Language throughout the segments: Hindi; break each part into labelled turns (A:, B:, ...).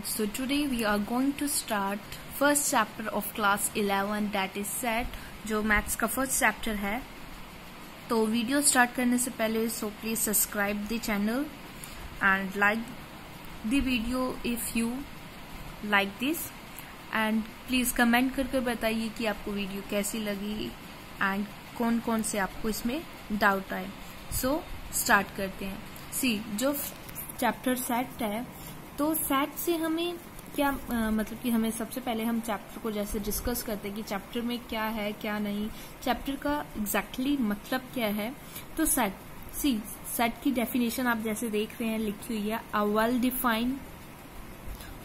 A: So today we are going to start first chapter of class 11 that is set, जो मैथ्स का फर्स्ट चैप्टर है। तो वीडियो स्टार्ट करने से पहले so please subscribe the channel and like the video if you like this, and please comment करके बताइए कि आपको वीडियो कैसी लगी एंड कौन कौन से आपको इसमें डाउट आए। सो स्टार्ट करते हैं। जो चैप्टर सेट है, तो सेट से हमें क्या मतलब कि हमें सबसे पहले हम चैप्टर को जैसे डिस्कस करते हैं कि चैप्टर में क्या है क्या नहीं, चैप्टर का एग्जैक्टली मतलब क्या है। तो सेट की डेफिनेशन आप जैसे देख रहे हैं लिखी हुई है, a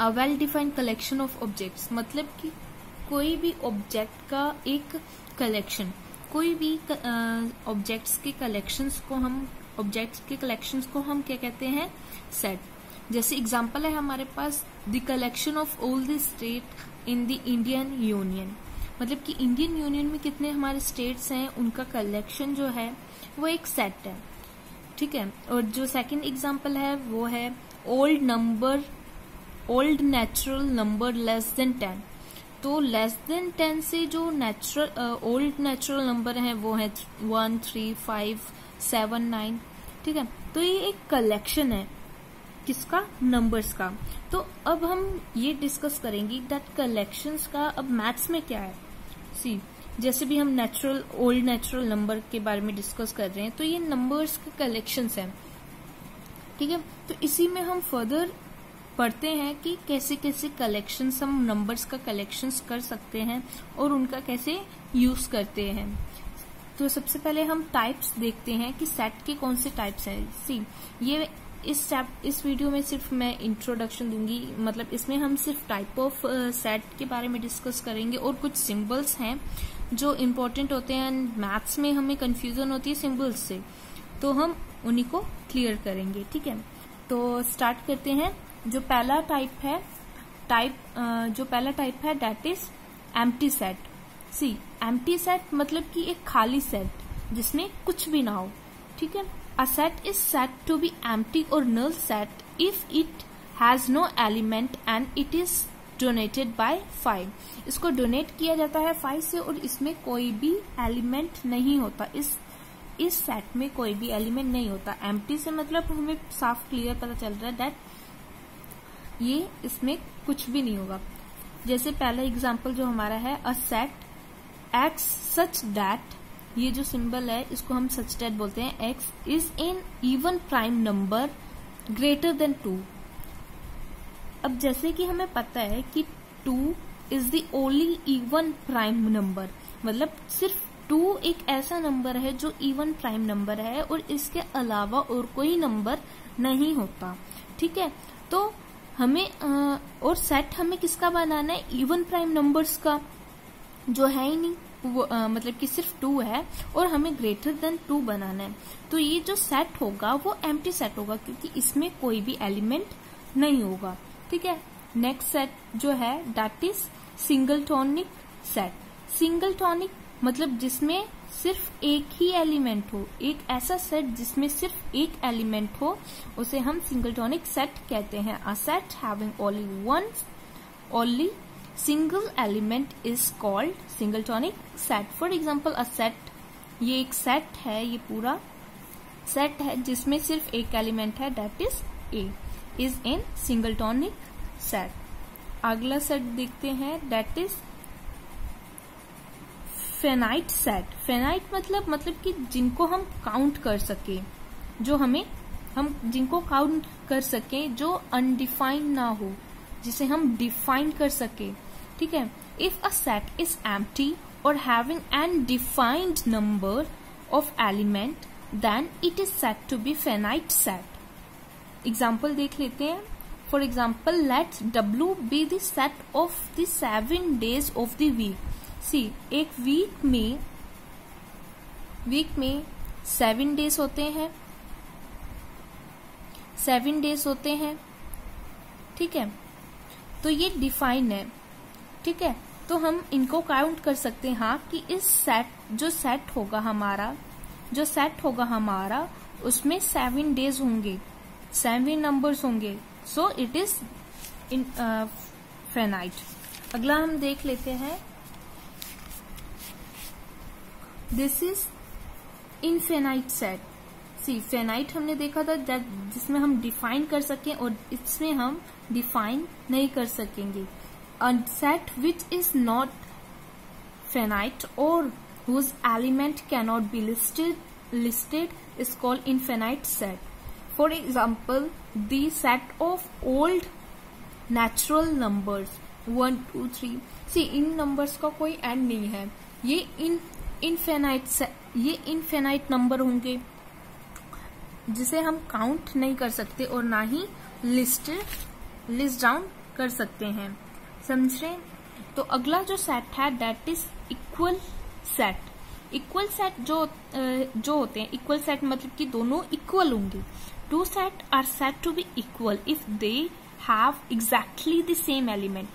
A: well defined collection of objects, मतलब कि कोई भी ऑब्जेक्ट का एक कलेक्शन, कोई भी ऑब्जेक्ट्स के कलेक्शंस को हम क्या कहते हैं, सेट। जैसे एग्जांपल है हमारे पास the collection of all the state in the Indian union, मतलब कि इंडियन यूनियन में कितने हमारे स्टेट्स हैं उनका कलेक्शन जो है वो एक सेट है, ठीक है। और जो सेकंड एग्जांपल है वो है old natural number less than 10। तो लेस देन 10 से जो ओल्ड नेचुरल नंबर है वो है 1, 3, 5, 7, 9, ठीक है। तो ये एक कलेक्शन है किसका, नंबर्स का। तो अब हम ये डिस्कस करेंगे दैट कलेक्शंस का अब मैथ्स में क्या है। जैसे भी हम ओल्ड नेचुरल नंबर के बारे में डिस्कस कर रहे हैं, तो ये नंबर्स के कलेक्शंस हैं, ठीक है। तो इसी में हम फर्दर पढ़ते हैं कि कैसे कैसे कलेक्शंस हम नंबर्स का कलेक्शंस कर सकते हैं और उनका कैसे यूज करते हैं। तो सबसे पहले हम टाइप्स देखते हैं कि सेट के कौन से टाइप्स हैं। ये इस वीडियो में सिर्फ मैं इंट्रोडक्शन दूंगी, मतलब इसमें हम सिर्फ टाइप ऑफ सेट के बारे में डिस्कस करेंगे और कुछ सिंबल्स हैं जो इम्पोर्टेंट होते हैं। मैथ्स में हमें कंफ्यूजन होती है सिंबल्स से, तो हम उन्हीं को क्लियर करेंगे, ठीक है। तो स्टार्ट करते हैं। जो पहला टाइप है that is empty set. Empty set मतलब कि एक खाली सेट जिसमें कुछ भी ना हो, ठीक है। A set is said to be empty or null set if it has no element and it is donated by 5। इसको डोनेट किया जाता है 5 से और इसमें कोई भी एलिमेंट नहीं होता, इस सेट में कोई भी एलिमेंट नहीं होता। एम्प्टी से मतलब हमें साफ क्लियर पता चल रहा है दैट ये इसमें कुछ भी नहीं होगा। जैसे पहला एग्जांपल जो हमारा है, a set x such that, ये जो सिंबल है इसको हम सच दैट बोलते हैं, x is in even prime number greater than 2। अब जैसे कि हमें पता है कि 2 is the only even prime number, मतलब सिर्फ 2 एक ऐसा नंबर है जो इवन प्राइम नंबर है और इसके अलावा और कोई नंबर नहीं होता, ठीक है। तो हमें और सेट हमें किसका बनाना है, इवन प्राइम नंबर्स का, जो है ही नहीं मतलब कि सिर्फ 2 है और हमें ग्रेटर देन 2 बनाना है। तो ये जो सेट होगा वो एम्प्टी सेट होगा क्योंकि इसमें कोई भी एलिमेंट नहीं होगा, ठीक है। नेक्स्ट सेट जो है दैट इज सिंगलटोनिक सेट। सिंगलटोनिक मतलब जिसमें सिर्फ एक ही एलिमेंट हो, एक ऐसा सेट जिसमें सिर्फ एक एलिमेंट हो, उसे हम सिंगलटोनिक सेट कहते हैं। A set having only single element is called singletonic set। For example, a set, ये एक सेट है, ये पूरा सेट है जिसमें सिर्फ एक एलिमेंट है, that is A, is in singletonic set। अगला सेट देखते हैं that is finite set। finite मतलब कि जिनको हम काउंट कर सके, जो हम जिनको काउंट कर सके, जो अनडिफाइंड ना हो, जिसे हम डिफाइन कर सके, ठीक है। If a set is empty और having an defined number of element then it is said to be finite set. Example देख लेते हैं। For example, let W be the set of the 7 days of the week. एक वीक में 7 days होते हैं, 7 days होते हैं, ठीक है। तो ये डिफाइन है, ठीक है। तो हम इनको काउंट कर सकते हैं, हाँ, कि इस जो सेट होगा हमारा उसमें 7 days होंगे, 7 नंबर्स होंगे। So it is infinite. अगला हम देख लेते हैं, this is infinite set. See finite हमने देखा था जिसमें हम डिफाइन कर सकें, और इसमें हम डिफाइन नहीं कर सकेंगे। A set which is not finite or whose element cannot be listed is called infinite set. For example, the set of old natural numbers 1 2 3, see in numbers का कोई end नहीं है, ये infinite number होंगे जिसे हम काउंट नहीं कर सकते और ना ही लिस्ट डाउन कर सकते हैं। समझ रहे? तो अगला जो सेट है that is equal set. Equal set जो होते हैं, इक्वल सेट मतलब कि दोनों इक्वल होंगे। Two set are set to be equal if they have exactly the same element.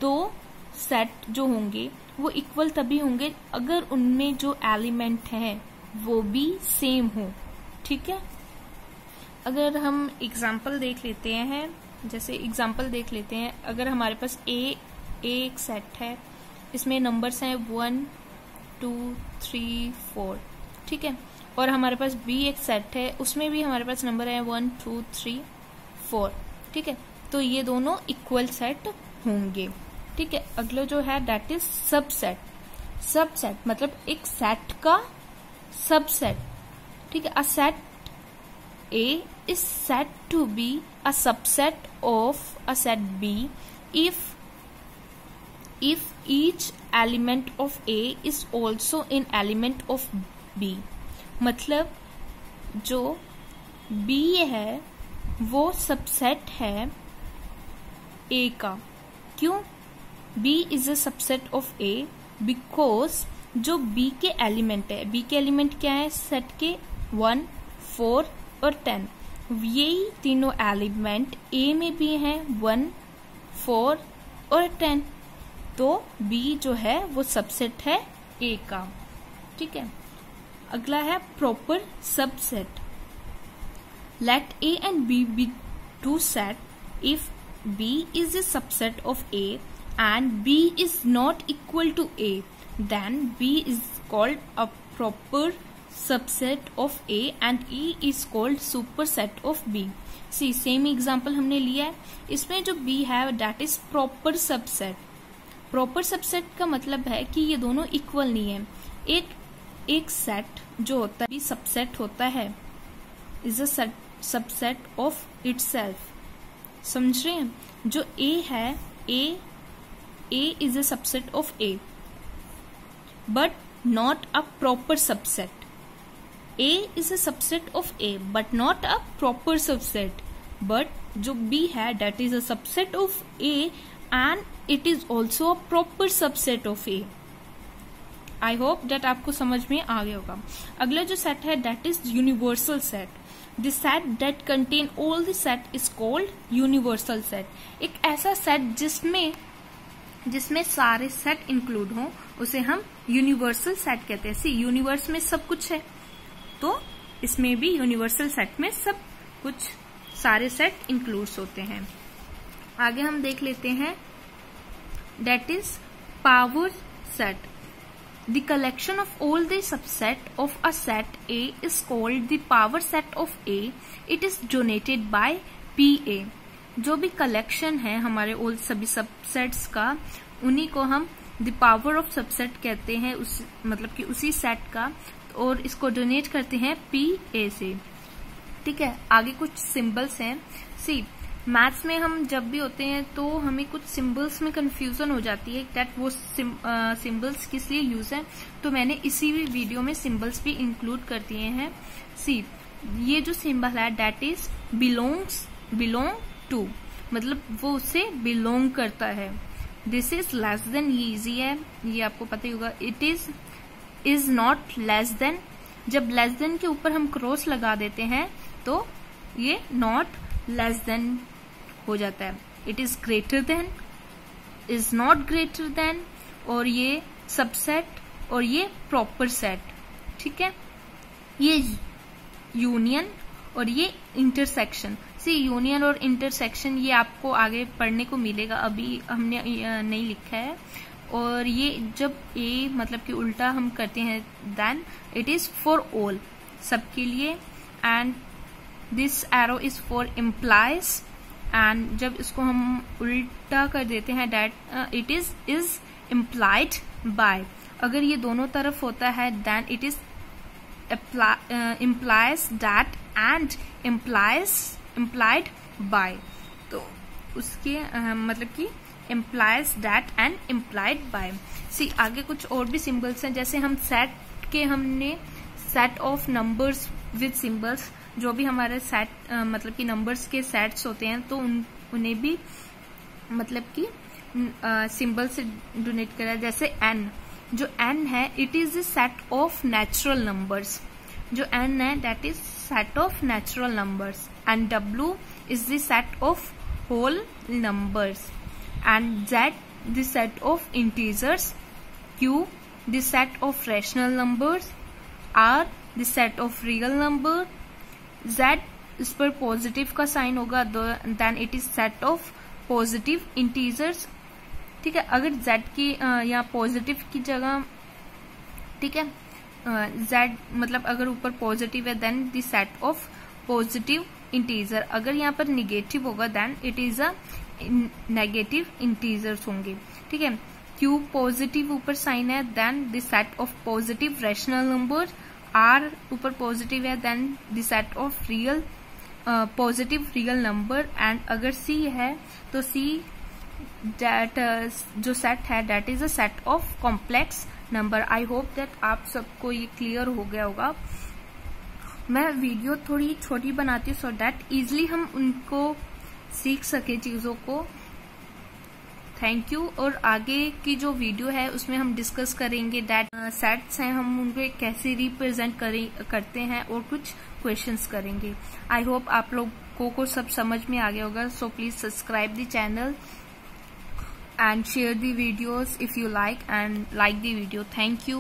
A: दो सेट जो होंगे वो इक्वल तभी होंगे अगर उनमें जो एलिमेंट है वो भी सेम हो। ठीक है, अगर हम एग्जाम्पल देख लेते हैं, जैसे एग्जाम्पल देख लेते हैं, अगर हमारे पास ए एक सेट है, इसमें नंबर्स हैं 1 2 3 4, ठीक है, और हमारे पास बी एक सेट है, उसमें भी हमारे पास नंबर है 1 2 3 4, ठीक है, तो ये दोनों इक्वल सेट होंगे। ठीक है, अगला जो है दैट इज सबसेट। सबसेट मतलब एक सेट का सबसेट। ठीक है, a set A is said to be a subset of a set B if each element of A is also an element of B। मतलब जो B है वो सबसेट है A का। क्यों? B is a subset of A because जो B के एलिमेंट है, B के एलिमेंट क्या है सेट के 1 4 और 10, यही तीनों एलिमेंट ए में भी हैं 1 4 और 10, तो बी जो है वो सबसेट है ए का। ठीक है, अगला है proper subset. Let A and B be two set if B is A subset of A and B is not equal to A, then B is called a proper subset of A and E is called superset of B। See same example हमने लिया है, इसमें जो B है that is proper subset. Proper subset का मतलब है कि ये दोनों इक्वल नहीं है। एक सेट जो होता है सबसेट होता है, is a subset of itself. समझ रहे हैं? जो A है, A is a subset of A but not a proper subset. A is a subset of A but not a proper subset, but जो B है that is a subset of A and it is also a proper subset of A। I hope that आपको समझ में आ गया होगा। अगला जो सेट है that is universal set। The set that contain all the set is called universal set। एक ऐसा सेट जिसमें सारे सेट इंक्लूड हों उसे हम यूनिवर्सल सेट कहते हैं। सी यूनिवर्स में सब कुछ है तो इसमें भी यूनिवर्सल सेट में सब कुछ सारे सेट इंक्लूड्स होते हैं। आगे हम देख लेते हैं that is power set. The collection of all the subset of a set A is called the power set of A. It is donated by P A. जो भी कलेक्शन है हमारे ऑल सभी सबसेट्स का, उन्हीं को हम द पावर ऑफ सबसेट कहते हैं, मतलब कि उसी सेट का, और इसको डोनेट करते हैं पी ए से। ठीक है, आगे कुछ सिंबल्स हैं। सी मैथ्स में हम जब भी होते हैं तो हमें कुछ सिंबल्स में कंफ्यूजन हो जाती है दैट वो सिंबल्स किस लिए यूज है, तो मैंने इसी वीडियो में सिंबल्स भी इंक्लूड कर दिए हैं। सी ये जो सिंबल है दैट इज बिलोंग टू, मतलब वो उससे बिलोंग करता है। दिस इज लेस देन, ये इजी है, ये आपको पता ही होगा। It is not less than, जब लेस देन के ऊपर हम क्रॉस लगा देते हैं तो ये नॉट लेस देन हो जाता है। It is greater than, is not greater than, और ये सबसेट और ये प्रॉपर सेट। ठीक है, ये यूनियन और ये इंटरसेक्शन। सी यूनियन और इंटरसेक्शन ये आपको आगे पढ़ने को मिलेगा, अभी हमने नहीं लिखा है। और ये जब ए मतलब कि उल्टा हम करते हैं then it is for all, सबके लिए। And this arrow is for implies, and जब इसको हम उल्टा कर देते हैं that it is implied by. अगर ये दोनों तरफ होता है then it is implies that and implied by। तो उसके मतलब कि implies that and implied by। सी आगे कुछ और भी सिंबल्स हैं, जैसे हम सेट के हमने set of numbers with symbols, जो भी हमारे सेट मतलब कि नंबर्स के सेट्स होते हैं तो उन्हें भी मतलब कि सिंबल से डोनेट करा। जैसे एन, जो एन है it is the set of natural numbers, जो एन है that is set of natural numbers. And W is the set of whole numbers. And Z the set of integers. Q the set of rational numbers. R the set of real number. Z इस पर पॉजिटिव का साइन होगा then it is set of positive integers. ठीक है, अगर z की यहाँ पॉजिटिव की जगह, ठीक है, z मतलब अगर ऊपर पॉजिटिव है then the set of positive integer. अगर यहाँ पर निगेटिव होगा then it is a negative integers होंगे। ठीक है, q पॉजिटिव ऊपर साइन है then the set of positive rational number. r ऊपर पॉजिटिव है then the set of real positive real number. And अगर c है तो c that जो सेट है that is a set of complex number. I hope that आप सबको ये क्लियर हो गया होगा। मैं वीडियो थोड़ी छोटी बनाती हूँ सो दैट इजिली हम उनको सीख सके चीजों को। Thank you. और आगे की जो वीडियो है उसमें हम डिस्कस करेंगे दैट सेट्स हैं हम उनको कैसे रिप्रेजेंट करते हैं और कुछ क्वेश्चंस करेंगे। आई होप आप लोगों को सब समझ में आ गया होगा। So please subscribe the channel and share the videos if you like and like the video. Thank you.